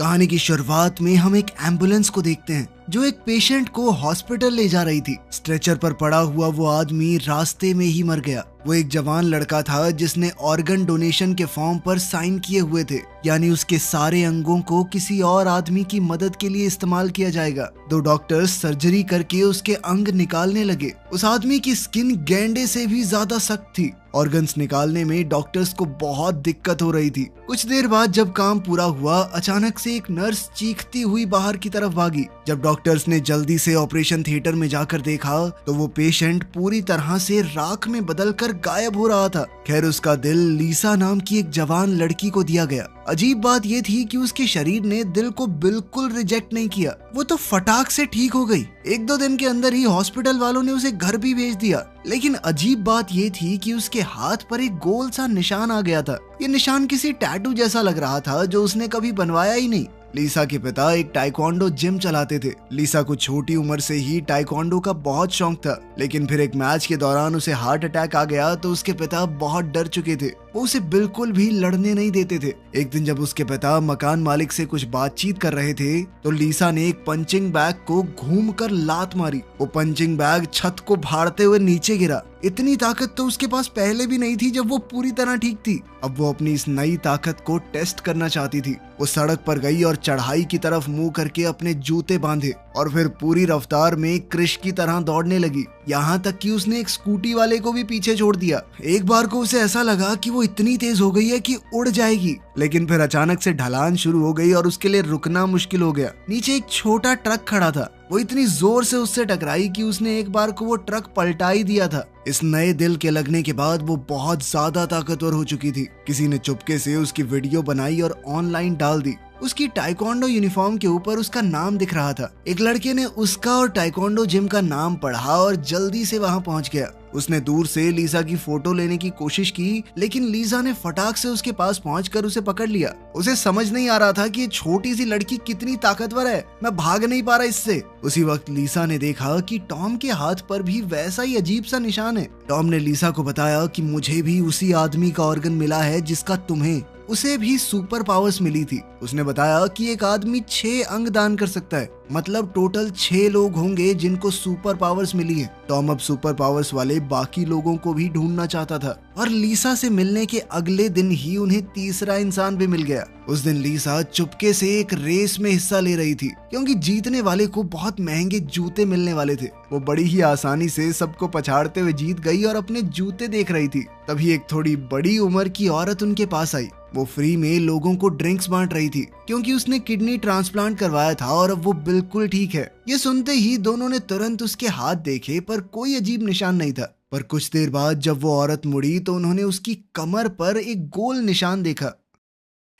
कहानी की शुरुआत में हम एक एम्बुलेंस को देखते हैं जो एक पेशेंट को हॉस्पिटल ले जा रही थी। स्ट्रेचर पर पड़ा हुआ वो आदमी रास्ते में ही मर गया। वो एक जवान लड़का था जिसने ऑर्गन डोनेशन के फॉर्म पर साइन किए हुए थे, यानी उसके सारे अंगों को किसी और आदमी की मदद के लिए इस्तेमाल किया जाएगा। 2 डॉक्टर्स सर्जरी करके उसके अंग निकालने लगे। उस आदमी की स्किन गैंडे से भी ज्यादा सख्त थी। ऑर्गन्स निकालने में डॉक्टर्स को बहुत दिक्कत हो रही थी। कुछ देर बाद जब काम पूरा हुआ, अचानक से एक नर्स चीखती हुई बाहर की तरफ भागी। जब डॉक्टर्स ने जल्दी से ऑपरेशन थिएटर में जाकर देखा तो वो पेशेंट पूरी तरह से राख में बदलकर गायब हो रहा था। खैर, उसका दिल लीसा नाम की एक जवान लड़की को दिया गया। अजीब बात यह थी कि उसके शरीर ने दिल को बिल्कुल रिजेक्ट नहीं किया। वो तो फटाक से ठीक हो गई। 1-2 दिन के अंदर ही हॉस्पिटल वालों ने उसे घर भी भेज दिया। लेकिन अजीब बात यह थी कि उसके हाथ पर एक गोल सा निशान आ गया था। ये निशान किसी टैटू जैसा लग रहा था जो उसने कभी बनवाया ही नहीं। लीसा के पिता एक टाइक्वांडो जिम चलाते थे। लीसा को छोटी उम्र से ही टाइक्वांडो का बहुत शौक था, लेकिन फिर एक मैच के दौरान उसे हार्ट अटैक आ गया तो उसके पिता बहुत डर चुके थे। वो उसे बिल्कुल भी लड़ने नहीं देते थे। एक दिन जब उसके पिता मकान मालिक से कुछ बातचीत कर रहे थे तो लीसा ने एक पंचिंग बैग को घूमकर लात मारी। वो पंचिंग बैग छत को फाड़ते हुए नीचे गिरा। इतनी ताकत तो उसके पास पहले भी नहीं थी जब वो पूरी तरह ठीक थी। अब वो अपनी इस नई ताकत को टेस्ट करना चाहती थी। वो सड़क पर गई और चढ़ाई की तरफ मुंह करके अपने जूते बांधे और फिर पूरी रफ्तार में क्रिश की तरह दौड़ने लगी। यहाँ तक कि उसने एक स्कूटी वाले को भी पीछे छोड़ दिया। एक बार को उसे ऐसा लगा कि वो इतनी तेज हो गई है कि उड़ जाएगी, लेकिन फिर अचानक से ढलान शुरू हो गई और उसके लिए रुकना मुश्किल हो गया। नीचे एक छोटा ट्रक खड़ा था। वो इतनी जोर से उससे टकराई कि उसने एक बार को वो ट्रक पलटा ही दिया था। इस नए दिल के लगने के बाद वो बहुत ज्यादा ताकतवर हो चुकी थी। किसी ने चुपके से उसकी वीडियो बनाई और ऑनलाइन डाल दी। उसकी टाइक्वांडो यूनिफॉर्म के ऊपर उसका नाम दिख रहा था। एक लड़के ने उसका और टाइक्वांडो जिम का नाम पढ़ा और जल्दी से वहां पहुंच गया। उसने दूर से लीसा की फोटो लेने की कोशिश की, लेकिन लीसा ने फटाक से उसके पास पहुंचकर उसे पकड़ लिया। उसे समझ नहीं आ रहा था कि ये छोटी सी लड़की कितनी ताकतवर है। मैं भाग नहीं पा रहा इससे। उसी वक्त लीसा ने देखा कि टॉम के हाथ पर भी वैसा ही अजीब सा निशान है। टॉम ने लीसा को बताया कि मुझे भी उसी आदमी का ऑर्गन मिला है जिसका तुम्हें। उसे भी सुपर पावर्स मिली थी। उसने बताया कि एक आदमी 6 अंग दान कर सकता है, मतलब टोटल 6 लोग होंगे जिनको सुपर पावर्स मिली है। टॉम अब सुपर पावर्स वाले बाकी लोगों को भी ढूंढना चाहता था और लीसा से मिलने के अगले दिन ही उन्हें तीसरा इंसान भी मिल गया। उस दिन लीसा चुपके से एक रेस में हिस्सा ले रही थी, क्योंकि जीतने वाले को बहुत महंगे जूते मिलने वाले थे। वो बड़ी ही आसानी से सबको पछाड़ते हुए जीत गई और अपने जूते देख रही थी। तभी एक थोड़ी बड़ी उम्र की औरत उनके पास आई। वो फ्री में लोगों को ड्रिंक्स बांट रही थी, क्योंकि उसने किडनी ट्रांसप्लांट करवाया था और अब वो बिल्कुल ठीक है। ये सुनते ही दोनों ने तुरंत उसके हाथ देखे, पर कोई अजीब निशान नहीं था। पर कुछ देर बाद जब वो औरत मुड़ी तो उन्होंने उसकी कमर पर एक गोल निशान देखा।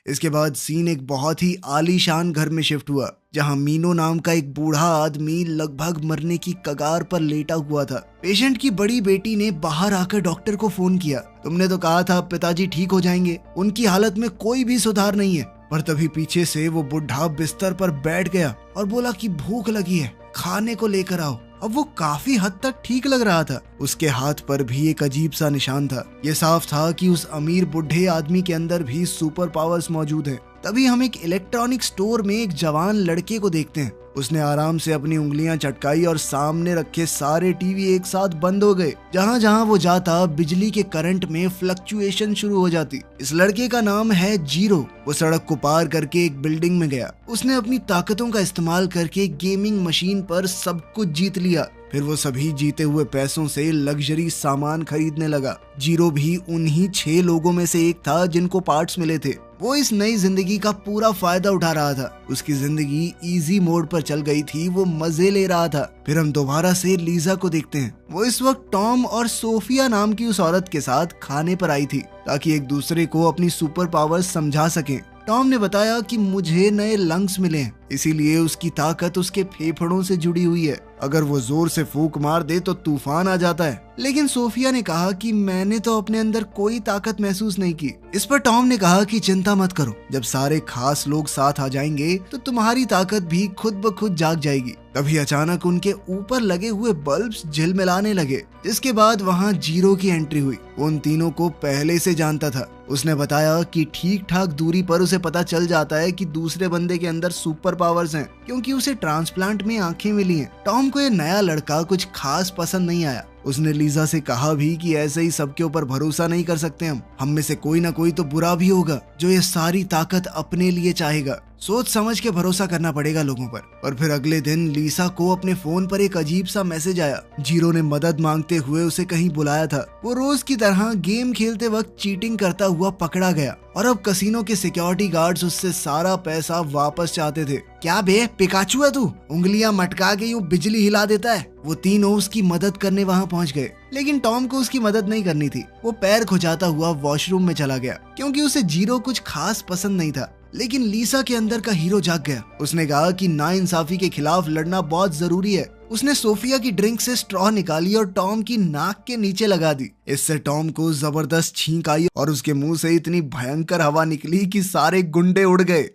इसके बाद सीन एक बहुत ही आलीशान घर में शिफ्ट हुआ, जहां मीनो नाम का एक बूढ़ा आदमी लगभग मरने की कगार पर लेटा हुआ था। पेशेंट की बड़ी बेटी ने बाहर आकर डॉक्टर को फोन किया। तुमने तो कहा था पिताजी ठीक हो जाएंगे, उनकी हालत में कोई भी सुधार नहीं है। पर तभी पीछे से वो बुढ़ा बिस्तर पर बैठ गया और बोला कि भूख लगी है, खाने को लेकर आओ। अब वो काफी हद तक ठीक लग रहा था। उसके हाथ पर भी एक अजीब सा निशान था। ये साफ था कि उस अमीर बुढ़े आदमी के अंदर भी सुपर पावर्स मौजूद हैं। तभी हम एक इलेक्ट्रॉनिक स्टोर में एक जवान लड़के को देखते हैं। उसने आराम से अपनी उंगलियां चटकाई और सामने रखे सारे टीवी एक साथ बंद हो गए। जहां जहां वो जाता बिजली के करंट में फ्लक्चुएशन शुरू हो जाती। इस लड़के का नाम है जीरो। वो सड़क को पार करके एक बिल्डिंग में गया। उसने अपनी ताकतों का इस्तेमाल करके गेमिंग मशीन पर सब कुछ जीत लिया। फिर वो सभी जीते हुए पैसों से लग्जरी सामान खरीदने लगा। जीरो भी उन्हीं 6 लोगों में से एक था जिनको पार्ट्स मिले थे। वो इस नई जिंदगी का पूरा फायदा उठा रहा था। उसकी जिंदगी इजी मोड पर चल गई थी। वो मजे ले रहा था। फिर हम दोबारा से लीजा को देखते हैं। वो इस वक्त टॉम और सोफिया नाम की उस औरत के साथ खाने पर आई थी, ताकि एक दूसरे को अपनी सुपर पावर्स समझा सकें। टॉम ने बताया कि मुझे नए लंग्स मिले हैं, इसीलिए उसकी ताकत उसके फेफड़ों से जुड़ी हुई है। अगर वो जोर से फूंक मार दे तो तूफान आ जाता है। लेकिन सोफिया ने कहा कि मैंने तो अपने अंदर कोई ताकत महसूस नहीं की। इस पर टॉम ने कहा कि चिंता मत करो, जब सारे खास लोग साथ आ जाएंगे तो तुम्हारी ताकत भी खुद ब खुद जाग जाएगी। तभी अचानक उनके ऊपर लगे हुए बल्ब्स झिलमिलाने लगे, जिसके बाद वहाँ जीरो की एंट्री हुई। वो उन तीनों को पहले से जानता था। उसने बताया कि ठीक ठाक दूरी पर उसे पता चल जाता है कि दूसरे बंदे के अंदर सुपर पावर्स हैं, क्योंकि उसे ट्रांसप्लांट में आंखें मिली हैं। टॉम को ये नया लड़का कुछ खास पसंद नहीं आया। उसने लीजा से कहा भी कि ऐसे ही सबके ऊपर भरोसा नहीं कर सकते हम में से कोई ना कोई तो बुरा भी होगा जो ये सारी ताकत अपने लिए चाहेगा। सोच समझ के भरोसा करना पड़ेगा लोगों पर। और फिर अगले दिन लीसा को अपने फोन पर एक अजीब सा मैसेज आया। जीरो ने मदद मांगते हुए उसे कहीं बुलाया था। वो रोज की तरह गेम खेलते वक्त चीटिंग करता हुआ पकड़ा गया और अब कसिनो के सिक्योरिटी गार्ड्स उससे सारा पैसा वापस चाहते थे। क्या बे, पिकाचू है तू? उंगलियां मटका के यूं बिजली हिला देता है। वो तीनों उसकी मदद करने वहां पहुंच गए, लेकिन टॉम को उसकी मदद नहीं करनी थी। वो पैर खुजाता हुआ वॉशरूम में चला गया, क्योंकि उसे जीरो कुछ खास पसंद नहीं था। लेकिन लीसा के अंदर का हीरो जाग गया। उसने कहा कि नाइंसाफी के खिलाफ लड़ना बहुत जरूरी है। उसने सोफिया की ड्रिंक से स्ट्रॉ निकाली और टॉम की नाक के नीचे लगा दी। इससे टॉम को जबरदस्त छींक आई और उसके मुंह से इतनी भयंकर हवा निकली कि सारे गुंडे उड़ गए।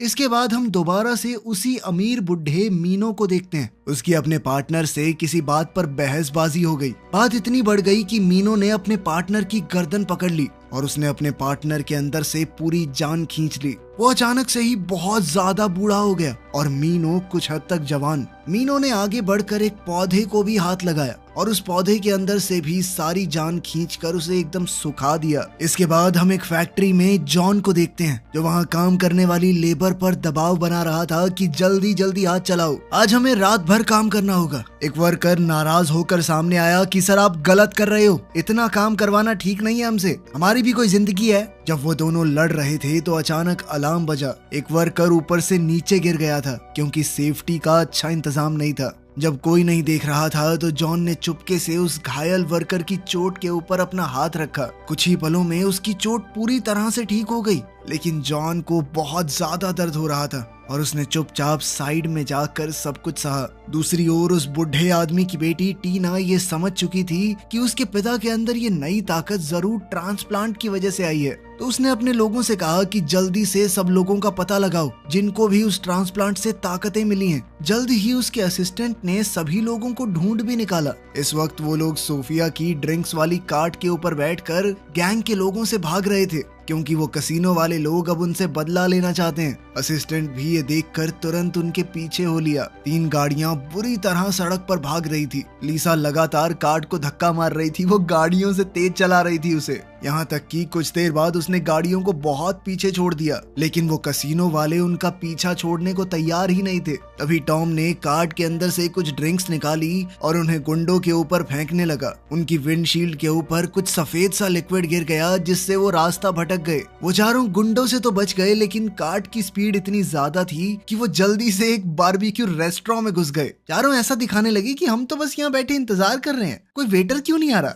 इसके बाद हम दोबारा से उसी अमीर बुढ़े मीनो को देखते हैं। उसकी अपने पार्टनर से किसी बात पर बहसबाजी हो गई। बात इतनी बढ़ गई कि मीनो ने अपने पार्टनर की गर्दन पकड़ ली और उसने अपने पार्टनर के अंदर से पूरी जान खींच ली। वो अचानक से ही बहुत ज्यादा बूढ़ा हो गया और मीनो कुछ हद तक जवान। मीनो ने आगे बढ़कर एक पौधे को भी हाथ लगाया और उस पौधे के अंदर से भी सारी जान खींचकर उसे एकदम सुखा दिया। इसके बाद हम एक फैक्ट्री में जॉन को देखते हैं, जो वहाँ काम करने वाली लेबर पर दबाव बना रहा था कि जल्दी जल्दी हाथ चलाओ, आज हमें रात भर काम करना होगा। एक वर्कर नाराज होकर सामने आया कि सर आप गलत कर रहे हो, इतना काम करवाना ठीक नहीं है हमसे, हमारी भी कोई जिंदगी है। जब वो दोनों लड़ रहे थे तो अचानक अलार्म बजा। एक वर्कर ऊपर से नीचे गिर गया था, क्योंकि सेफ्टी का अच्छा इंतजाम नहीं था। जब कोई नहीं देख रहा था तो जॉन ने चुपके से उस घायल वर्कर की चोट के ऊपर अपना हाथ रखा। कुछ ही पलों में उसकी चोट पूरी तरह से ठीक हो गई, लेकिन जॉन को बहुत ज्यादा दर्द हो रहा था और उसने चुपचाप साइड में जाकर सब कुछ सहा। दूसरी ओर उस बुढ़े आदमी की बेटी टीना ये समझ चुकी थी कि उसके पिता के अंदर ये नई ताकत जरूर ट्रांसप्लांट की वजह से आई है। तो उसने अपने लोगों से कहा कि जल्दी से सब लोगों का पता लगाओ जिनको भी उस ट्रांसप्लांट से ताकतें मिली हैं। जल्द ही उसके असिस्टेंट ने सभी लोगों को ढूंढ भी निकाला। इस वक्त वो लोग सोफिया की ड्रिंक्स वाली कार्ट के ऊपर बैठकर गैंग के लोगों से भाग रहे थे, क्योंकि वो कसिनो वाले लोग अब उनसे बदला लेना चाहते हैं। असिस्टेंट भी ये देखकर तुरंत उनके पीछे हो लिया। 3 गाड़ियां बुरी तरह सड़क पर भाग रही थी। लीसा लगातार कार्ट को धक्का मार रही थी, वो गाड़ियों से तेज चला रही थी उसे, यहाँ तक कि कुछ देर बाद उसने गाड़ियों को बहुत पीछे छोड़ दिया। लेकिन वो कसिनो वाले उनका पीछा छोड़ने को तैयार ही नहीं थे। तभी टॉम ने कार्ट के अंदर से कुछ ड्रिंक्स निकाली और उन्हें गुंडों के ऊपर फेंकने लगा। उनकी विंडशील्ड के ऊपर कुछ सफेद सा लिक्विड गिर गया, जिससे वो रास्ता भटक गए। वो चारों गुंडों से तो बच गए, लेकिन कार्ट की स्पीड इतनी ज्यादा थी कि वो जल्दी से एक बारबेक्यू रेस्टोरेंट में घुस गए। चारों ऐसा दिखाने लगे कि हम तो बस यहाँ बैठे इंतजार कर रहे हैं, कोई वेटर क्यों नहीं आ रहा।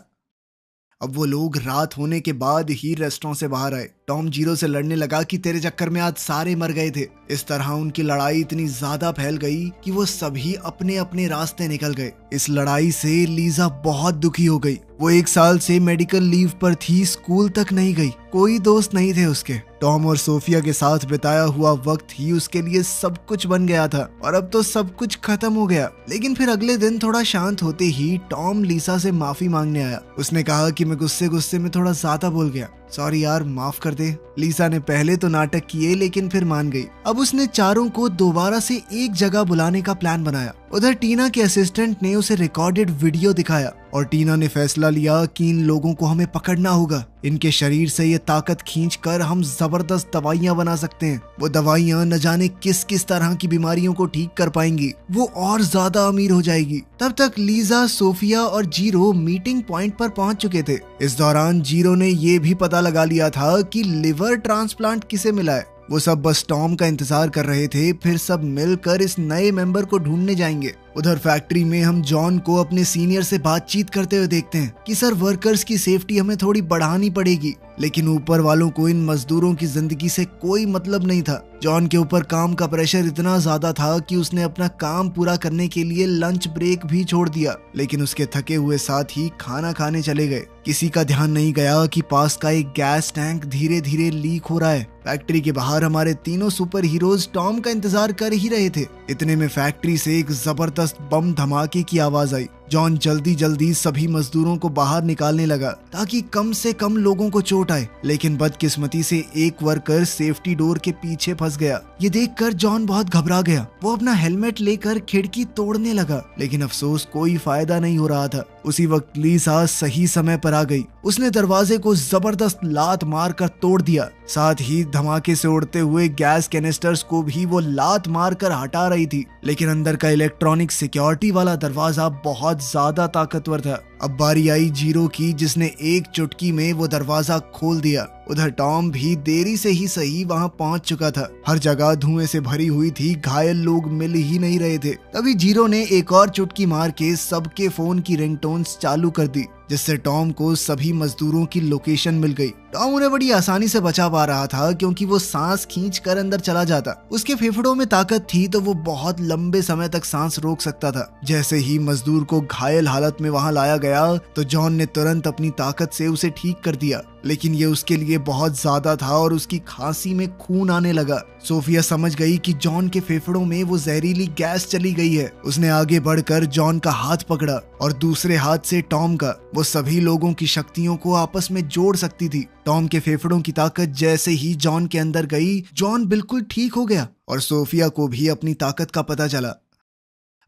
अब वो लोग रात होने के बाद ही रेस्टोरेंट से बाहर आए। टॉम जीरो से लड़ने लगा कि तेरे चक्कर में आज सारे मर गए थे। इस तरह उनकी लड़ाई इतनी ज्यादा फैल गई कि वो सभी अपने अपने रास्ते निकल गए। इस लड़ाई से लीजा बहुत दुखी हो गई। वो 1 साल से मेडिकल लीव पर थी, स्कूल तक नहीं गई, कोई दोस्त नहीं थे उसके। टॉम और सोफिया के साथ बिताया हुआ वक्त ही उसके लिए सब कुछ बन गया था और अब तो सब कुछ खत्म हो गया। लेकिन फिर अगले दिन थोड़ा शांत होते ही टॉम लीसा से माफी मांगने आया। उसने कहा कि मैं गुस्से में थोड़ा ज्यादा बोल गया, सॉरी यार माफ कर दे। लीसा ने पहले तो नाटक किए, लेकिन फिर मान गई। अब उसने चारों को दोबारा से एक जगह बुलाने का प्लान बनाया। उधर टीना के असिस्टेंट ने उसे रिकॉर्डेड वीडियो दिखाया और टीना ने फैसला लिया कि इन लोगों को हमें पकड़ना होगा। इनके शरीर से ये ताकत खींचकर हम जबरदस्त दवाइयां बना सकते हैं। वो दवाइयां न जाने किस किस तरह की बीमारियों को ठीक कर पाएंगी। वो और ज्यादा अमीर हो जाएगी। तब तक लीजा, सोफिया और जीरो मीटिंग पॉइंट पर पहुंच चुके थे। इस दौरान जीरो ने ये भी पता लगा लिया था कि लिवर ट्रांसप्लांट किसे मिला है। वो सब बस टॉम का इंतजार कर रहे थे, फिर सब मिलकर इस नए मेंबर को ढूंढने जाएंगे। उधर फैक्ट्री में हम जॉन को अपने सीनियर से बातचीत करते हुए देखते हैं कि सर वर्कर्स की सेफ्टी हमें थोड़ी बढ़ानी पड़ेगी। लेकिन ऊपर वालों को इन मजदूरों की जिंदगी से कोई मतलब नहीं था। जॉन के ऊपर काम का प्रेशर इतना ज्यादा था कि उसने अपना काम पूरा करने के लिए लंच ब्रेक भी छोड़ दिया। लेकिन उसके थके हुए साथ ही खाना खाने चले गए। किसी का ध्यान नहीं गया कि पास का एक गैस टैंक धीरे धीरे लीक हो रहा है। फैक्ट्री के बाहर हमारे तीनों सुपर हीरोज टॉम का इंतजार कर ही रहे थे। इतने में फैक्ट्री से एक जबरदस्त बम धमाके की आवाज आई, जॉन जल्दी जल्दी सभी मजदूरों को बाहर निकालने लगा ताकि कम से कम लोगों को चोट आए, लेकिन बदकिस्मती से एक वर्कर सेफ्टी डोर के पीछे फंस गया। ये देखकर जॉन बहुत घबरा गया। वो अपना हेलमेट लेकर खिड़की तोड़ने लगा, लेकिन अफसोस कोई फायदा नहीं हो रहा था। उसी वक्त लीसा सही समय पर आ गई। उसने दरवाजे को जबरदस्त लात मारकर तोड़ दिया। साथ ही धमाके से उड़ते हुए गैस कैनिस्टर्स को भी वो लात मारकर हटा रही थी, लेकिन अंदर का इलेक्ट्रॉनिक सिक्योरिटी वाला दरवाजा बहुत ज्यादा ताकतवर था। अब बारी आई जीरो की, जिसने एक चुटकी में वो दरवाजा खोल दिया। उधर टॉम भी देरी से ही सही वहां पहुंच चुका था। हर जगह धुएं से भरी हुई थी, घायल लोग मिल ही नहीं रहे थे। तभी जीरो ने एक और चुटकी मार के सबके फोन की रिंगटोन्स चालू कर दी, जिससे टॉम को सभी मजदूरों की लोकेशन मिल गई। टॉम उन्हें बड़ी आसानी से बचा पा रहा था, क्योंकि वो सांस खींच कर अंदर चला जाता। उसके फेफड़ों में ताकत थी तो वो बहुत लंबे समय तक सांस रोक सकता था। जैसे ही मजदूर को घायल हालत में वहां लाया गया तो जॉन ने तुरंत अपनी ताकत से उसे ठीक कर दिया, लेकिन ये उसके लिए बहुत ज्यादा था और उसकी खांसी में खून आने लगा। सोफिया समझ गई कि जॉन के फेफड़ों में वो जहरीली गैस चली गई है। उसने आगे बढ़कर जॉन का हाथ पकड़ा और दूसरे हाथ से टॉम का। वो सभी लोगों की शक्तियों को आपस में जोड़ सकती थी। टॉम के फेफड़ों की ताकत जैसे ही जॉन के अंदर गई, जॉन बिल्कुल ठीक हो गया और सोफिया को भी अपनी ताकत का पता चला।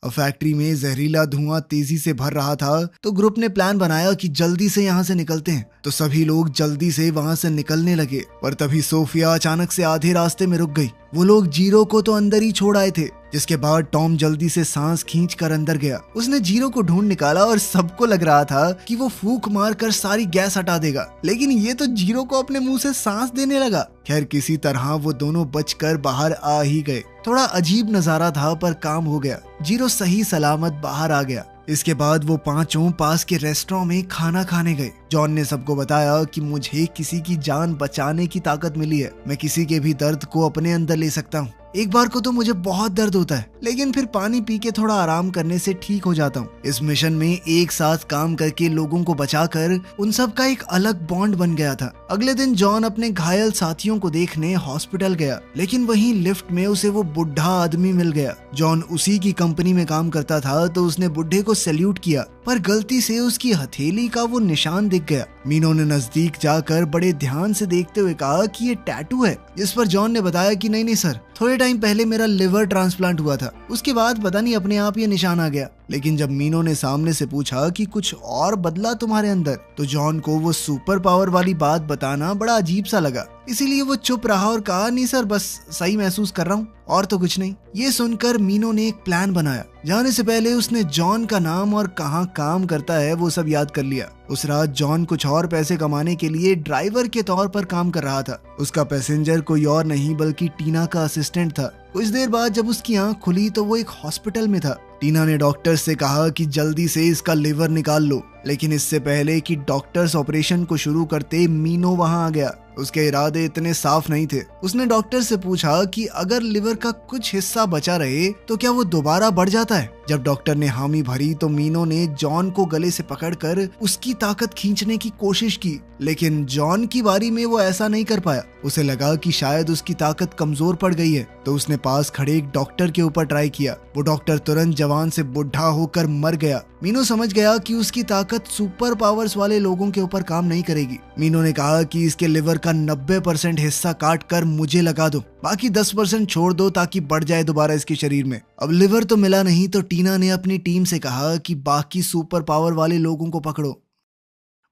फैक्ट्री में जहरीला धुआं तेजी से भर रहा था, तो ग्रुप ने प्लान बनाया कि जल्दी से यहाँ से निकलते हैं। तो सभी लोग जल्दी से वहाँ से निकलने लगे, पर तभी सोफिया अचानक से आधे रास्ते में रुक गई। वो लोग जीरो को तो अंदर ही छोड़ आए थे, जिसके बाद टॉम जल्दी से सांस खींच कर अंदर गया। उसने जीरो को ढूंढ निकाला और सबको लग रहा था कि वो फूंक मारकर सारी गैस हटा देगा, लेकिन ये तो जीरो को अपने मुंह से सांस देने लगा। खैर, किसी तरह वो दोनों बचकर बाहर आ ही गए। थोड़ा अजीब नजारा था, पर काम हो गया। जीरो सही सलामत बाहर आ गया। इसके बाद वो पांचों पास के रेस्टोरेंट में खाना खाने गए। जॉन ने सबको बताया कि मुझे किसी की जान बचाने की ताकत मिली है। मैं किसी के भी दर्द को अपने अंदर ले सकता हूँ। एक बार को तो मुझे बहुत दर्द होता है, लेकिन फिर पानी पी के थोड़ा आराम करने से ठीक हो जाता हूँ। इस मिशन में एक साथ काम करके लोगों को बचाकर उन सब का एक अलग बॉन्ड बन गया था। अगले दिन जॉन अपने घायल साथियों को देखने हॉस्पिटल गया, लेकिन वहीं लिफ्ट में उसे वो बुढ़ा आदमी मिल गया। जॉन उसी की कंपनी में काम करता था, तो उसने बुढ़े को सैल्यूट किया, पर गलती से उसकी हथेली का वो निशान दिख गया। मीनो ने नजदीक जाकर बड़े ध्यान से देखते हुए कहा कि ये टैटू है, जिस पर जॉन ने बताया कि नहीं सर, थोड़े टाइम पहले मेरा लिवर ट्रांसप्लांट हुआ था, उसके बाद पता नहीं अपने आप ये निशान आ गया। लेकिन जब मीनो ने सामने से पूछा कि कुछ और बदला तुम्हारे अंदर, तो जॉन को वो सुपर पावर वाली बात बताना बड़ा अजीब सा लगा। इसीलिए वो चुप रहा और कहा, नहीं सर, बस सही महसूस कर रहा हूँ और तो कुछ नहीं। ये सुनकर मीनो ने एक प्लान बनाया। जाने से पहले उसने जॉन का नाम और कहाँ काम करता है वो सब याद कर लिया। उस रात जॉन कुछ और पैसे कमाने के लिए ड्राइवर के तौर पर काम कर रहा था। उसका पैसेंजर कोई और नहीं बल्कि टीना का असिस्टेंट था। कुछ देर बाद जब उसकी आंख खुली तो वो एक हॉस्पिटल में था। टीना ने डॉक्टर से कहा कि जल्दी से इसका लिवर निकाल लो, लेकिन इससे पहले कि डॉक्टर्स ऑपरेशन को शुरू करते, मीनो वहां आ गया। उसके इरादे इतने साफ नहीं थे। उसने डॉक्टर से पूछा कि अगर लिवर का कुछ हिस्सा बचा रहे तो क्या वो दोबारा बढ़ जाता है। जब डॉक्टर ने हामी भरी तो मीनो ने जॉन को गले से पकड़कर उसकी ताकत खींचने की कोशिश की, लेकिन जॉन की बारी में वो ऐसा नहीं कर पाया। उसे लगा कि शायद उसकी ताकत कमजोर पड़ गई है, तो उसने पास खड़े एक डॉक्टर के ऊपर ट्राई किया। वो डॉक्टर तुरंत जवान से बुढ़ा होकर मर गया। मीनो समझ गया कि उसकी ताकत सुपर पावर्स वाले लोगों के ऊपर काम नहीं करेगी। मीनो ने कहा कि इसके लिवर का 90% हिस्सा काट कर मुझे लगा दो, बाकी 10% छोड़ दो ताकि बढ़ जाए दोबारा इसके शरीर में। अब लिवर तो मिला नहीं, तो टीना ने अपनी टीम से कहा कि बाकी सुपर पावर वाले लोगों को पकड़ो।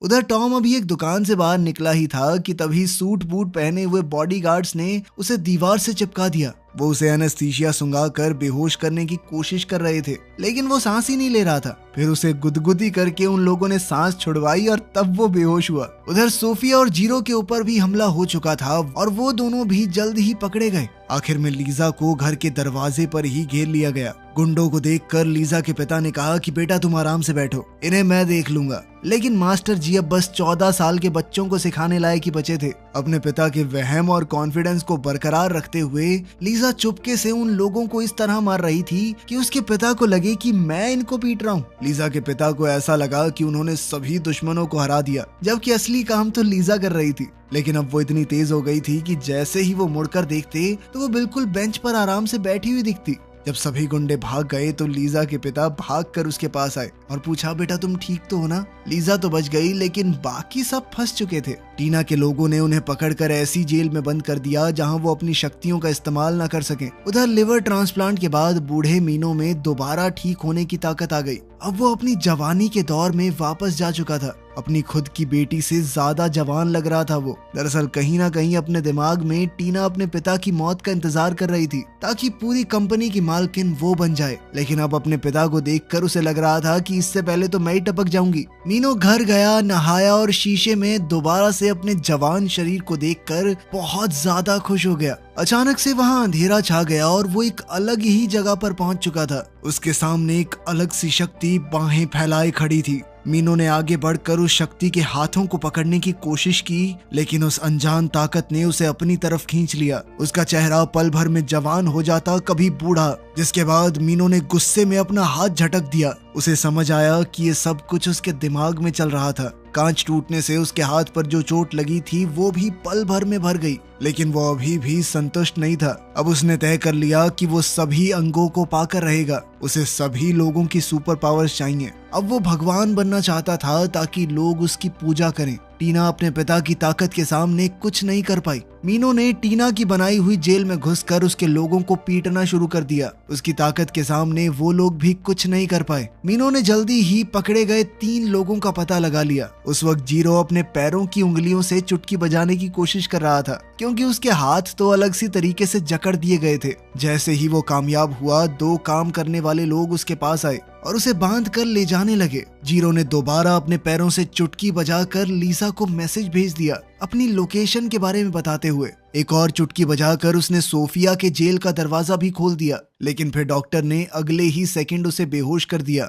उधर टॉम अभी एक दुकान से बाहर निकला ही था कि तभी सूट बूट पहने हुए बॉडीगार्ड्स ने उसे दीवार से चिपका दिया। वो उसे एनेस्थीसिया सुंघाकर बेहोश करने की कोशिश कर रहे थे, लेकिन वो सांस ही नहीं ले रहा था। फिर उसे गुदगुदी करके उन लोगों ने सांस छुड़वाई और तब वो बेहोश हुआ। उधर सोफिया और जीरो के ऊपर भी हमला हो चुका था और वो दोनों भी जल्द ही पकड़े गए। आखिर में लीजा को घर के दरवाजे पर ही घेर लिया गया। गुंडों को देखकर लीजा के पिता ने कहा कि बेटा तुम आराम से बैठो, इन्हें मैं देख लूंगा। लेकिन मास्टर जी अब बस 14 साल के बच्चों को सिखाने लायक ही बचे थे। अपने पिता के वहम और कॉन्फिडेंस को बरकरार रखते हुए लीजा चुपके से उन लोगों को इस तरह मार रही थी कि उसके पिता को लगे कि मैं इनको पीट रहा हूँ। लीजा के पिता को ऐसा लगा कि उन्होंने सभी दुश्मनों को हरा दिया, जबकि असली काम तो लीजा कर रही थी। लेकिन अब वो इतनी तेज हो गई थी कि जैसे ही वो मुड़कर देखते तो वो बिल्कुल बेंच पर आराम से बैठी हुई दिखती। जब सभी गुंडे भाग गए तो लीजा के पिता भागकर उसके पास आए। और पूछा, बेटा तुम ठीक तो हो ना? लीजा तो बच गई लेकिन बाकी सब फंस चुके थे। टीना के लोगों ने उन्हें पकड़कर ऐसी जेल में बंद कर दिया जहां वो अपनी शक्तियों का इस्तेमाल न कर सके। उधर लिवर ट्रांसप्लांट के बाद बूढ़े मीनो में दोबारा ठीक होने की ताकत आ गई। अब वो अपनी जवानी के दौर में वापस जा चुका था। अपनी खुद की बेटी से ज्यादा जवान लग रहा था वो। दरअसल कहीं ना कहीं अपने दिमाग में टीना अपने पिता की मौत का इंतजार कर रही थी ताकि पूरी कंपनी की मालकिन वो बन जाए। लेकिन अब अपने पिता को देखकर उसे लग रहा था कि इससे पहले तो मैं ही टपक जाऊंगी। मीनो घर गया, नहाया और शीशे में दोबारा से अपने जवान शरीर को देखकर बहुत ज्यादा खुश हो गया। अचानक से वहाँ अंधेरा छा गया और वो एक अलग ही जगह पर पहुंच चुका था। उसके सामने एक अलग सी शक्ति बाहें फैलाए खड़ी थी। मीनो ने आगे बढ़कर उस शक्ति के हाथों को पकड़ने की कोशिश की, लेकिन उस अनजान ताकत ने उसे अपनी तरफ खींच लिया। उसका चेहरा पल भर में जवान हो जाता, कभी बूढ़ा, जिसके बाद मीनो ने गुस्से में अपना हाथ झटक दिया। उसे समझ आया कि ये सब कुछ उसके दिमाग में चल रहा था। कांच टूटने से उसके हाथ पर जो चोट लगी थी वो भी पल भर में भर गई, लेकिन वो अभी भी संतुष्ट नहीं था। अब उसने तय कर लिया कि वो सभी अंगों को पाकर रहेगा। उसे सभी लोगों की सुपर पावर्स चाहिए। अब वो भगवान बनना चाहता था ताकि लोग उसकी पूजा करें। टीना अपने पिता की ताकत के सामने कुछ नहीं कर पाई। मीनो ने टीना की बनाई हुई जेल में घुसकर उसके लोगों को पीटना शुरू कर दिया। उसकी ताकत के सामने वो लोग भी कुछ नहीं कर पाए। मीनो ने जल्दी ही पकड़े गए 3 लोगों का पता लगा लिया। उस वक्त जीरो अपने पैरों की उंगलियों से चुटकी बजाने की कोशिश कर रहा था, क्योंकि उसके हाथ तो अलग सी तरीके से जकड़ दिए गए थे। जैसे ही वो कामयाब हुआ, 2 काम करने वाले लोग उसके पास आए और उसे बांध कर ले जाने लगे। जीरो ने दोबारा अपने पैरों से चुटकी बजाकर लीसा को मैसेज भेज दिया, अपनी लोकेशन के बारे में बताते हुए। एक और चुटकी बजाकर उसने सोफिया के जेल का दरवाजा भी खोल दिया, लेकिन फिर डॉक्टर ने अगले ही सेकंड उसे बेहोश कर दिया।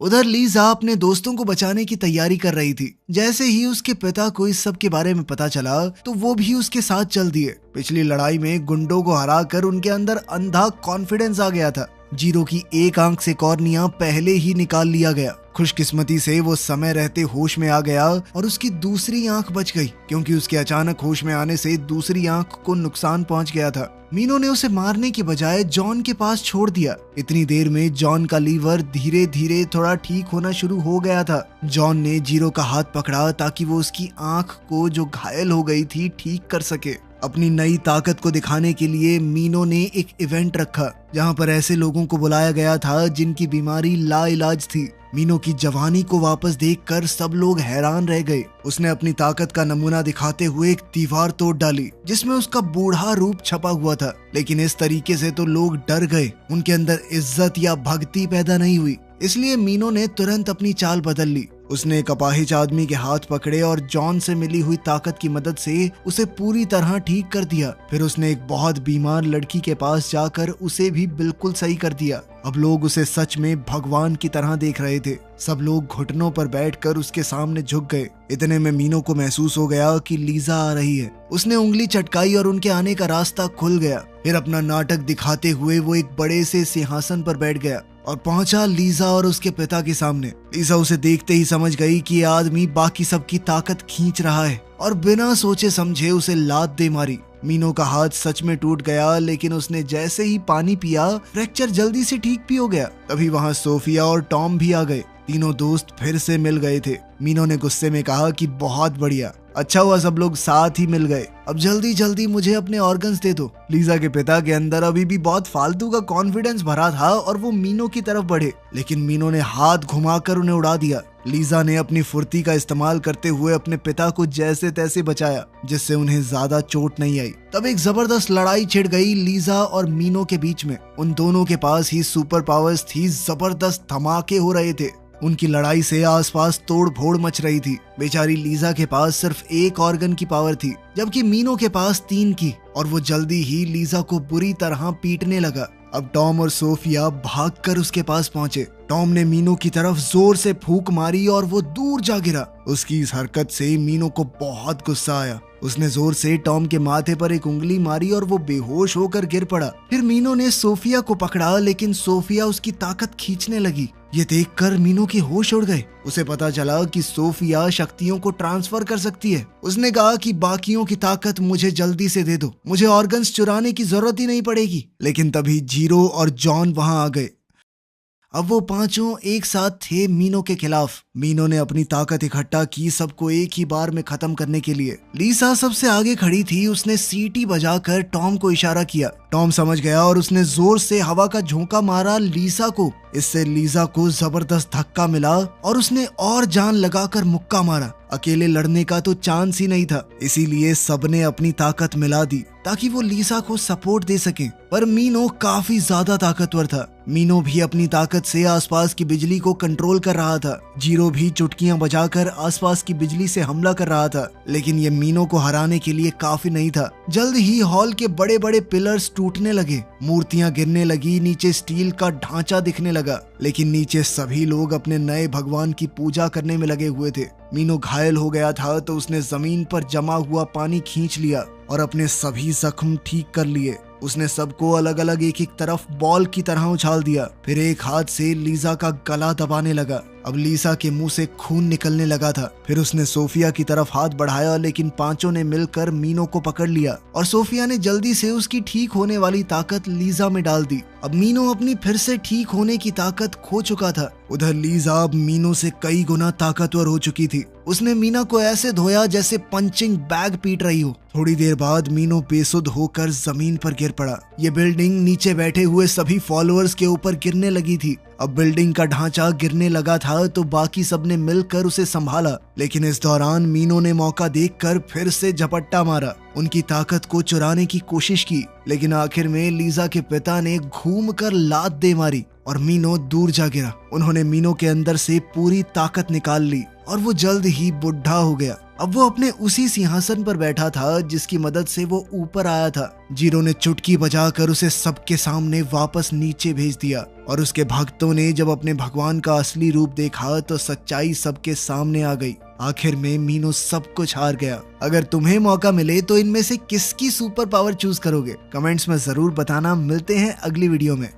उधर लीजा अपने दोस्तों को बचाने की तैयारी कर रही थी। जैसे ही उसके पिता को इस सब के बारे में पता चला तो वो भी उसके साथ चल दिए। पिछली लड़ाई में गुंडों को हराकर उनके अंदर अंधा कॉन्फिडेंस आ गया था। जीरो की एक आंख से कॉर्निया पहले ही निकाल लिया गया। खुशकिस्मती से वो समय रहते होश में आ गया और उसकी दूसरी आंख बच गई, क्योंकि उसके अचानक होश में आने से दूसरी आंख को नुकसान पहुंच गया था। मीनो ने उसे मारने की बजाय जॉन के पास छोड़ दिया। इतनी देर में जॉन का लीवर धीरे धीरे थोड़ा ठीक होना शुरू हो गया था। जॉन ने जीरो का हाथ पकड़ा ताकि वो उसकी आंख को जो घायल हो गई थी ठीक कर सके। अपनी नई ताकत को दिखाने के लिए मीनो ने एक इवेंट रखा, जहां पर ऐसे लोगों को बुलाया गया था जिनकी बीमारी लाइलाज थी। मीनो की जवानी को वापस देखकर सब लोग हैरान रह गए। उसने अपनी ताकत का नमूना दिखाते हुए एक दीवार तोड़ डाली जिसमें उसका बूढ़ा रूप छपा हुआ था, लेकिन इस तरीके से तो लोग डर गए। उनके अंदर इज्जत या भक्ति पैदा नहीं हुई, इसलिए मीनो ने तुरंत अपनी चाल बदल ली। उसने एक अपाहिज आदमी के हाथ पकड़े और जॉन से मिली हुई ताकत की मदद से उसे पूरी तरह ठीक कर दिया। फिर उसने एक बहुत बीमार लड़की के पास जाकर उसे भी बिल्कुल सही कर दिया। अब लोग उसे सच में भगवान की तरह देख रहे थे। सब लोग घुटनों पर बैठकर उसके सामने झुक गए। इतने में मीनो को महसूस हो गया कि लीजा आ रही है। उसने उंगली चटकाई और उनके आने का रास्ता खुल गया। फिर अपना नाटक दिखाते हुए वो एक बड़े से सिंहासन पर बैठ गया और पहुंचा लीजा और उसके पिता के सामने। लीजा उसे देखते ही समझ गई कि ये आदमी बाकी सबकी ताकत खींच रहा है और बिना सोचे समझे उसे लात दे मारी। मीनो का हाथ सच में टूट गया, लेकिन उसने जैसे ही पानी पिया फ्रैक्चर जल्दी से ठीक भी हो गया। तभी वहाँ सोफिया और टॉम भी आ गए। तीनों दोस्त फिर से मिल गए थे। मीनो ने गुस्से में कहा कि बहुत बढ़िया, अच्छा हुआ सब लोग साथ ही मिल गए। अब जल्दी जल्दी मुझे अपने ऑर्गन्स दे दो। लीजा के पिता के अंदर अभी भी बहुत फालतू का कॉन्फिडेंस भरा था और वो मीनो की तरफ बढ़े, लेकिन मीनो ने हाथ घुमाकर उन्हें उड़ा दिया। लीजा ने अपनी फुर्ती का इस्तेमाल करते हुए अपने पिता को जैसे तैसे बचाया, जिससे उन्हें ज्यादा चोट नहीं आई। तब एक जबरदस्त लड़ाई छिड़ गई लीजा और मीनो के बीच में। उन दोनों के पास ही सुपर पावर्स थी, जबरदस्त धमाके हो रहे थे। उनकी लड़ाई से आसपास तोड़ फोड़ मच रही थी। बेचारी लीजा के पास सिर्फ एक ऑर्गन की पावर थी, जबकि मीनो के पास 3 की, और वो जल्दी ही लीजा को बुरी तरह पीटने लगा। अब टॉम और सोफिया भागकर उसके पास पहुंचे। टॉम ने मीनो की तरफ जोर से फूंक मारी और वो दूर जा गिरा। उसकी इस हरकत से मीनो को बहुत गुस्सा आया। उसने जोर से टॉम के माथे पर एक उंगली मारी और वो बेहोश होकर गिर पड़ा। फिर मीनो ने सोफिया को पकड़ा, लेकिन सोफिया उसकी ताकत खींचने लगी। ये देखकर मीनो के होश उड़ गए। उसे पता चला कि सोफिया शक्तियों को ट्रांसफर कर सकती है। उसने कहा कि बाकियों की ताकत मुझे जल्दी से दे दो, मुझे ऑर्गन्स चुराने की जरूरत ही नहीं पड़ेगी। लेकिन तभी जीरो और जॉन वहां आ गए। अब वो पांचों एक साथ थे मीनो के खिलाफ। मीनो ने अपनी ताकत इकट्ठा की सबको एक ही बार में खत्म करने के लिए। लीसा सबसे आगे खड़ी थी, उसने सीटी बजाकर टॉम को इशारा किया। टॉम समझ गया और उसने जोर से हवा का झोंका मारा लीसा को। इससे लीसा को जबरदस्त धक्का मिला और उसने और जान लगाकर मुक्का मारा। अकेले लड़ने का तो चांस ही नहीं था, इसीलिए सबने अपनी ताकत मिला दी ताकि वो लीसा को सपोर्ट दे सके। पर मीनो काफी ज्यादा ताकतवर था। मीनो भी अपनी ताकत से आसपास की बिजली को कंट्रोल कर रहा था। जीरो भी चुटकियां बजाकर आसपास की बिजली से हमला कर रहा था, लेकिन ये मीनो को हराने के लिए काफी नहीं था। जल्द ही हॉल के बड़े बड़े पिलर्स टूटने लगे, मूर्तियां गिरने लगी, नीचे स्टील का ढांचा दिखने लगा, लेकिन नीचे सभी लोग अपने नए भगवान की पूजा करने में लगे हुए थे। मीनो घायल हो गया था तो उसने जमीन पर जमा हुआ पानी खींच लिया और अपने सभी जख्म ठीक कर लिए। उसने सबको अलग अलग एक एक तरफ बॉल की तरह उछाल दिया। फिर एक हाथ से लीसा का गला दबाने लगा। अब लीसा के मुंह से खून निकलने लगा था। फिर उसने सोफिया की तरफ हाथ बढ़ाया, लेकिन पांचों ने मिलकर मीनो को पकड़ लिया और सोफिया ने जल्दी से उसकी ठीक होने वाली ताकत लीसा में डाल दी। अब मीनो अपनी फिर से ठीक होने की ताकत खो चुका था। उधर लीसा अब मीनो से कई गुना ताकतवर हो चुकी थी। उसने मीना को ऐसे धोया जैसे पंचिंग बैग पीट रही हो। थोड़ी देर बाद मीनो बेसुध होकर जमीन पर गिर पड़ा। ये बिल्डिंग नीचे बैठे हुए सभी फॉलोअर्स के ऊपर गिरने लगी थी। अब बिल्डिंग का ढांचा गिरने लगा था तो बाकी सबने मिलकर उसे संभाला, लेकिन इस दौरान मीनो ने मौका देखकर फिर से झपट्टा मारा। उनकी ताकत को चुराने की कोशिश की, लेकिन आखिर में लीसा के पिता ने घूमकर लात दे मारी और मीनो दूर जा गिरा। उन्होंने मीनो के अंदर से पूरी ताकत निकाल ली और वो जल्द ही बुढ़ा हो गया। अब वो अपने उसी सिंहासन पर बैठा था जिसकी मदद से वो ऊपर आया था। जीरो ने चुटकी बजाकर उसे सबके सामने वापस नीचे भेज दिया और उसके भक्तों ने जब अपने भगवान का असली रूप देखा तो सच्चाई सबके सामने आ गई। आखिर में मीनो सब कुछ हार गया। अगर तुम्हें मौका मिले तो इनमें से किसकी सुपर पावर चूज करोगे? कमेंट्स में जरूर बताना। मिलते हैं अगली वीडियो में।